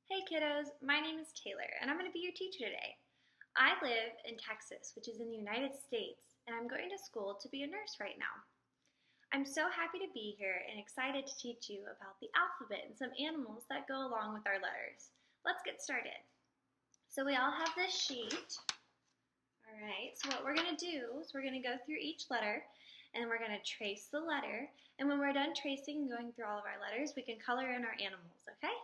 Hey kiddos, my name is Taylor and I'm going to be your teacher today. I live in Texas, which is in the United States, and I'm going to school to be a nurse right now. I'm so happy to be here and excited to teach you about the alphabet and some animals that go along with our letters. Let's get started. So we all have this sheet. Alright, so what we're going to do is we're going to go through each letter and we're going to trace the letter. And when we're done tracing and going through all of our letters, we can color in our animals, okay?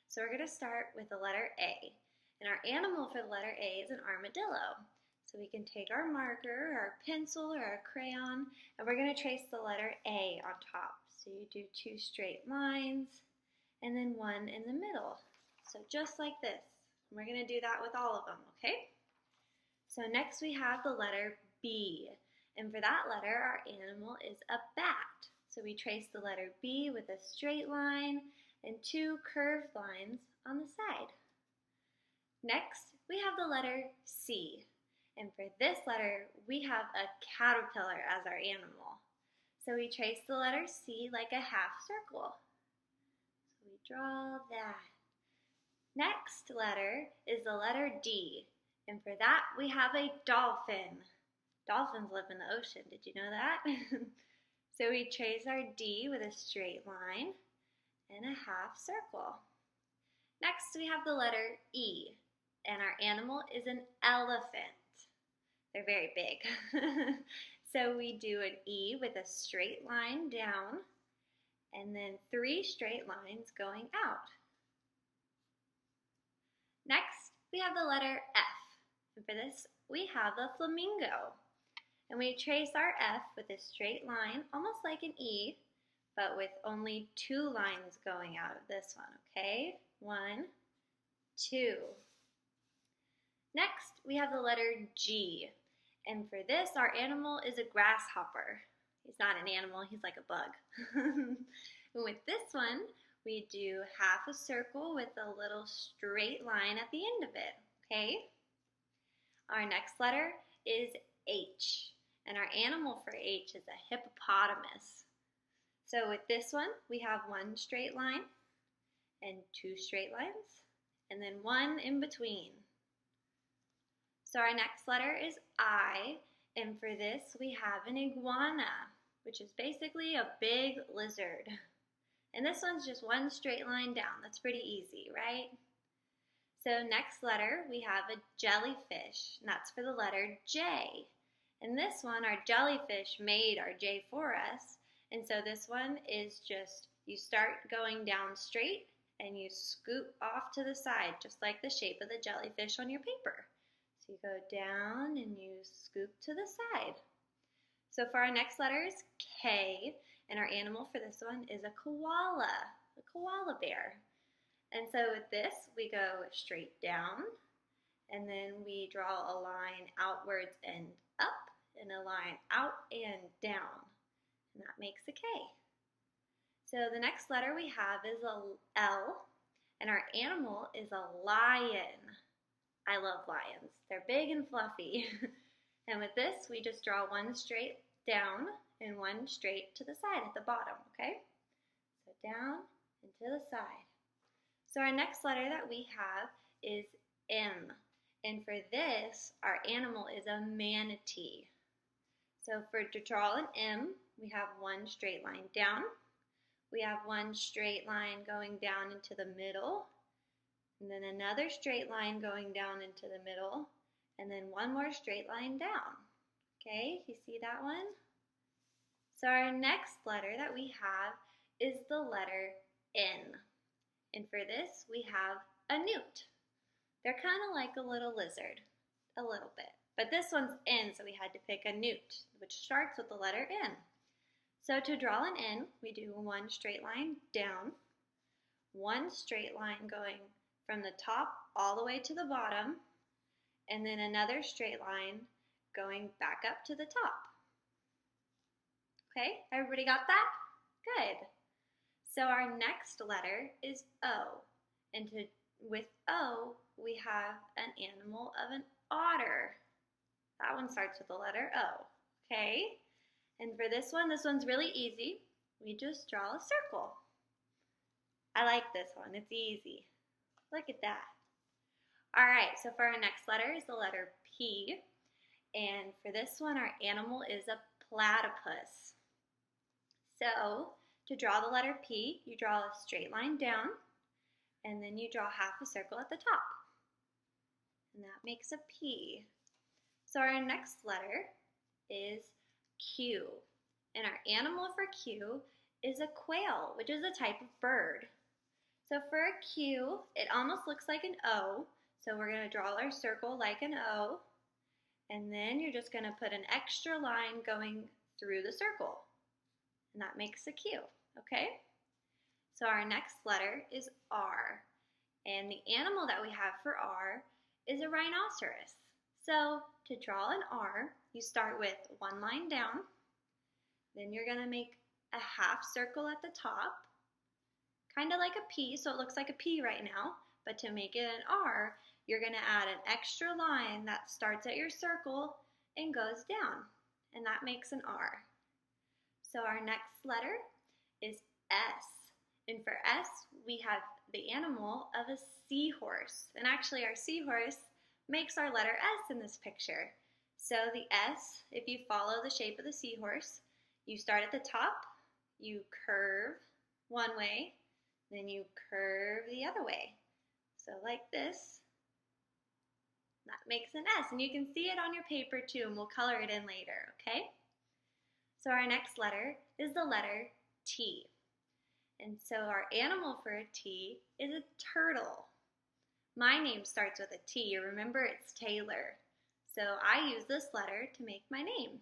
So we're going to start with the letter A. And our animal for the letter A is an armadillo. So we can take our marker, our pencil, or our crayon, and we're going to trace the letter A on top. So you do 2 straight lines, and then 1 in the middle. So just like this. And we're going to do that with all of them, okay? So next we have the letter B. And for that letter, our animal is a bat. So we trace the letter B with a straight line and 2 curved lines on the side. Next, we have the letter C. And for this letter, we have a caterpillar as our animal. So we trace the letter C like a half circle. So we draw that. Next letter is the letter D. And for that, we have a dolphin. Dolphins live in the ocean. Did you know that? So we trace our D with a straight line and a half circle. Next, we have the letter E, and our animal is an elephant. They're very big. So we do an E with a straight line down, and then 3 straight lines going out. Next, we have the letter F, and for this, we have a flamingo. And we trace our F with a straight line, almost like an E, but with only 2 lines going out of this one, okay? 1, 2. Next, we have the letter G. And for this, our animal is a grasshopper. He's not an animal, he's like a bug. With this one, we do half a circle with a little straight line at the end of it, okay? Our next letter is H. And our animal for H is a hippopotamus. So with this one, we have 1 straight line and 2 straight lines, and then 1 in between. So our next letter is I, and for this we have an iguana, which is basically a big lizard. And this one's just 1 straight line down. That's pretty easy, right? So next letter, we have a jellyfish, and that's for the letter J. And this one, our jellyfish made our J for us. And so this one is just, you start going down straight and you scoop off to the side, just like the shape of the jellyfish on your paper. So you go down and you scoop to the side. So for our next letter is K, and our animal for this one is a koala bear. And so with this, we go straight down, and then we draw a line outwards and up, and a line out and down, and that makes a K. So the next letter we have is a L, and our animal is a lion. I love lions. They're big and fluffy. And with this, we just draw 1 straight down and 1 straight to the side at the bottom, okay? So down and to the side. So our next letter that we have is M. And for this, our animal is a manatee. So to draw an M, we have 1 straight line down. We have 1 straight line going down into the middle. And then another straight line going down into the middle. And then 1 more straight line down. Okay, you see that one? So our next letter that we have is the letter N. And for this, we have a newt. They're kind of like a little lizard, a little bit. But this one's N, so we had to pick a newt, which starts with the letter N. So to draw an N, we do 1 straight line down, 1 straight line going from the top all the way to the bottom, and then another straight line going back up to the top. Okay, everybody got that? Good. So our next letter is O, and with O, we have an animal of an otter. That one starts with the letter O, okay? And for this one's really easy. We just draw a circle. I like this one, it's easy. Look at that. All right, so for our next letter is the letter P. And for this one, our animal is a platypus. So to draw the letter P, you draw a straight line down, and then you draw half a circle at the top. And that makes a P. So our next letter is Q. And our animal for Q is a quail, which is a type of bird. So for a Q, it almost looks like an O. So we're going to draw our circle like an O. And then you're just going to put an extra line going through the circle. And that makes a Q, okay? So our next letter is R. And the animal that we have for R is a rhinoceros. So to draw an R, you start with one line down. Then you're going to make a half circle at the top, kind of like a P, so it looks like a P right now. But to make it an R, you're going to add an extra line that starts at your circle and goes down. And that makes an R. So our next letter is S. And for S, we have the animal of a seahorse. And actually our seahorse makes our letter S in this picture. So the S, if you follow the shape of the seahorse, you start at the top, you curve one way, then you curve the other way. So like this. That makes an S, and you can see it on your paper too, and we'll color it in later, okay? So our next letter is the letter T. And so our animal for a T is a turtle. My name starts with a T. Remember, it's Taylor. So I use this letter to make my name.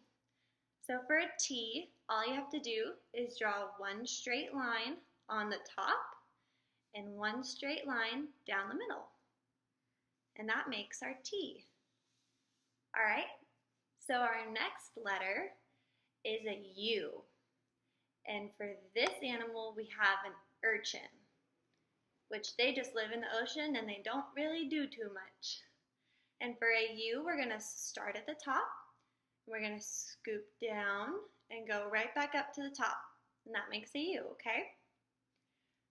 So for a T, all you have to do is draw one straight line on the top and one straight line down the middle. And that makes our T. All right, so our next letter is a U. And for this animal, we have an urchin, which they just live in the ocean and they don't really do too much. And for a U, we're gonna start at the top. We're gonna scoop down and go right back up to the top. And that makes a U, okay?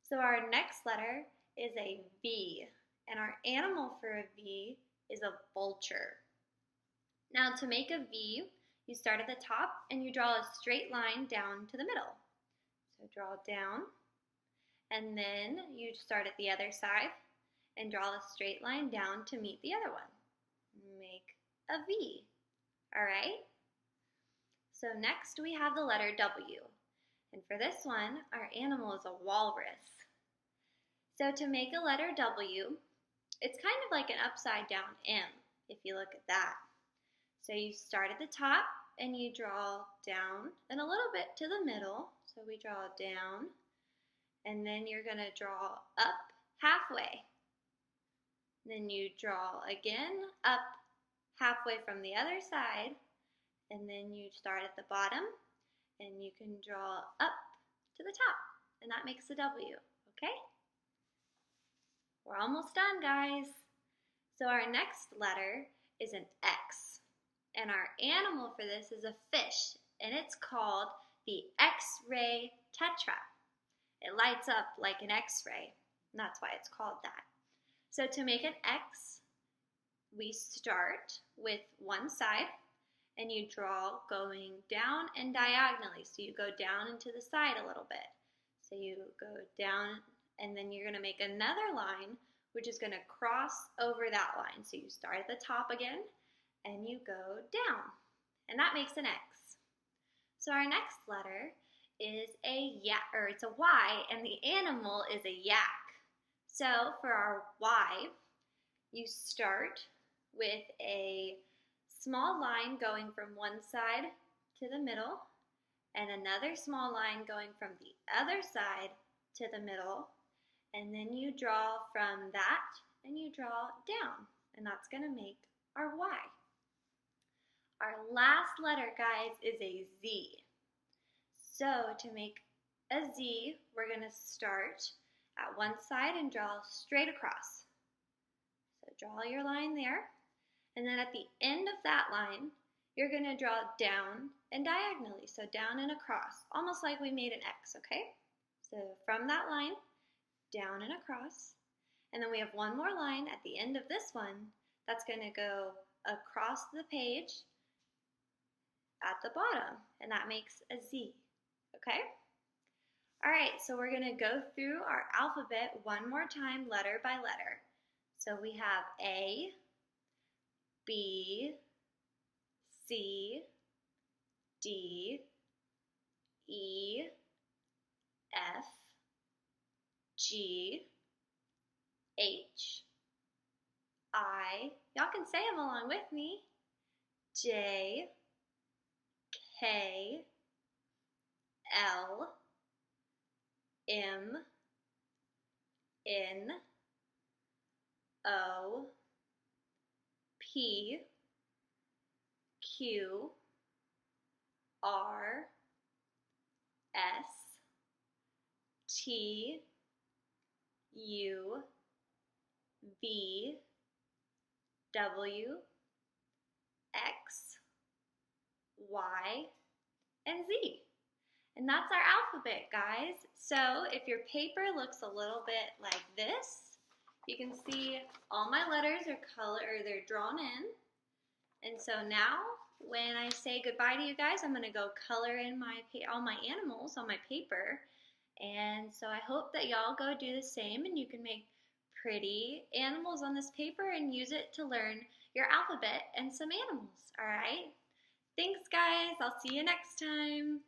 So our next letter is a V. And our animal for a V is a vulture. Now to make a V, you start at the top and you draw a straight line down to the middle. So draw down, and then you start at the other side and draw a straight line down to meet the other one. Make a V, all right? So next we have the letter W. And for this one, our animal is a walrus. So to make a letter W, it's kind of like an upside down M, if you look at that. So you start at the top and you draw down and a little bit to the middle. So we draw down, and then you're going to draw up halfway. Then you draw again up halfway from the other side, and then you start at the bottom and you can draw up to the top, and that makes a W, okay? We're almost done, guys. So our next letter is an X. And our animal for this is a fish, and it's called the X-ray tetra. It lights up like an X-ray, and that's why it's called that. So to make an X, we start with one side, and you draw going down and diagonally. So you go down and to the side a little bit. So you go down, and then you're going to make another line, which is going to cross over that line. So you start at the top again, and you go down, and that makes an X. So our next letter is a it's a Y, and the animal is a yak. So for our Y, you start with a small line going from one side to the middle, and another small line going from the other side to the middle, and then you draw from that and you draw down, and that's going to make our Y. Our last letter, guys, is a Z. So to make a Z, we're going to start at one side and draw straight across. So draw your line there, and then at the end of that line, you're going to draw down and diagonally, so down and across, almost like we made an X, okay? So from that line, down and across, And then we have one more line at the end of this one that's going to go across the page at the bottom, and that makes a Z, okay? All right, so we're going to go through our alphabet one more time, letter by letter. So we have A, B, C, D, E, F, G, H, I, y'all can say them along with me, J, K, L, M, N, O, P, Q, R, S, T, U, V, W, X, Y, and Z. And that's our alphabet, guys. So if your paper looks a little bit like this, you can see all my letters are they're drawn in. And so now when I say goodbye to you guys, I'm going to go color in all my animals on my paper. And so I hope that y'all go do the same and you can make pretty animals on this paper and use it to learn your alphabet and some animals, all right? Thanks, guys. I'll see you next time.